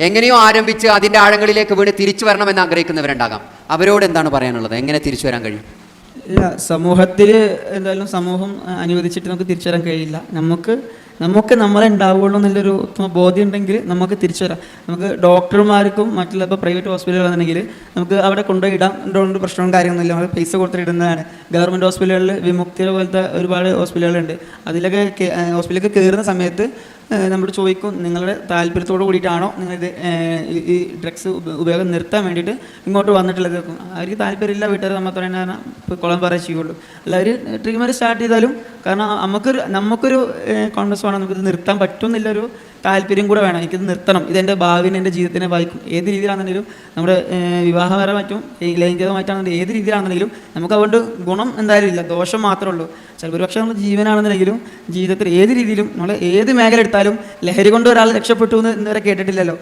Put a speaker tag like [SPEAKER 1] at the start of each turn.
[SPEAKER 1] എങ്ങനെയോ ആരംഭിച്ച് അതിൻ്റെ ആഴങ്ങളിലേക്ക് വീണ് തിരിച്ചു വരണമെന്ന് ആഗ്രഹിക്കുന്നവരുണ്ടാകാം. അവരോട് എന്താണ് പറയാനുള്ളത്? എങ്ങനെ തിരിച്ചു വരാൻ കഴിയും?
[SPEAKER 2] ഇല്ല, സമൂഹത്തിൽ എന്തായാലും സമൂഹം അനുവദിച്ചിട്ട് നമുക്ക് തിരിച്ചു വരാൻ കഴിയില്ല. നമുക്ക് നമ്മളെ ഉണ്ടാവുള്ളൂ എന്നുള്ളൊരു ഉത്തമ ബോധ്യം ഉണ്ടെങ്കിൽ നമുക്ക് തിരിച്ചു വരാം. നമുക്ക് ഡോക്ടർമാർക്കും മറ്റുള്ള ഇപ്പോൾ പ്രൈവറ്റ് ഹോസ്പിറ്റലുകളാണെന്നുണ്ടെങ്കിൽ നമുക്ക് അവിടെ കൊണ്ടുപോയി ഇടാൻ പ്രശ്നവും കാര്യമൊന്നുമില്ല. നമ്മൾ പൈസ കൊടുത്തിട്ട് ഇടുന്നതാണ്. ഗവൺമെൻറ് ഹോസ്പിറ്റലുകളിൽ വിമുക്തിയുടെ പോലത്തെ ഒരുപാട് ഹോസ്പിറ്റലുകളുണ്ട്. അതിലൊക്കെ ഹോസ്പിറ്റലിലേക്ക് കയറുന്ന സമയത്ത് നമ്മൾ ചോദിക്കും, നിങ്ങളുടെ താല്പര്യത്തോട് കൂടിയിട്ടാണോ നിങ്ങളിത് ഈ ഡ്രഗ്സ് ഉപയോഗം നിർത്താൻ വേണ്ടിയിട്ട് ഇങ്ങോട്ട് വന്നിട്ടുള്ളത്? അവർക്ക് താല്പര്യമില്ല, വീട്ടുകാർ നമ്മൾ തന്നെ ഇപ്പോൾ കുളം പറയാൻ ചെയ്യുള്ളൂ. എല്ലാവരും ട്രീറ്റ്മെൻറ്റ് സ്റ്റാർട്ട് ചെയ്താലും കാരണം നമുക്കൊരു കോൺഗ്രസ് വേണം, നമുക്കിത് നിർത്താൻ പറ്റുമെന്നുള്ളൊരു താല്പര്യം കൂടെ വേണം. എനിക്കിത് നിർത്തണം, ഇതെൻ്റെ ഭാവിനെ എൻ്റെ ജീവിതത്തിനെ ബാധിക്കും. ഏത് രീതിയിലാണെന്നുണ്ടെങ്കിലും നമ്മുടെ വിവാഹപരമായിട്ടും ലൈംഗികമായിട്ടാണെങ്കിലും ഏത് രീതിയിലാണെന്നുണ്ടെങ്കിലും നമുക്ക് അതുകൊണ്ട് ഗുണം എന്തായാലും ഇല്ല, ദോഷം മാത്രമേ ഉള്ളൂ. ചിലപ്പോൾ പക്ഷേ നമ്മൾ ജീവനാണെന്നുണ്ടെങ്കിലും ജീവിതത്തിൽ ഏത് രീതിയിലും നമ്മൾ ഏത് മേഖല എടുത്താലും ലഹരി കൊണ്ട് ഒരാൾ രക്ഷപ്പെട്ടു എന്ന് ഇന്നുവരെ കേട്ടിട്ടില്ലല്ലോ.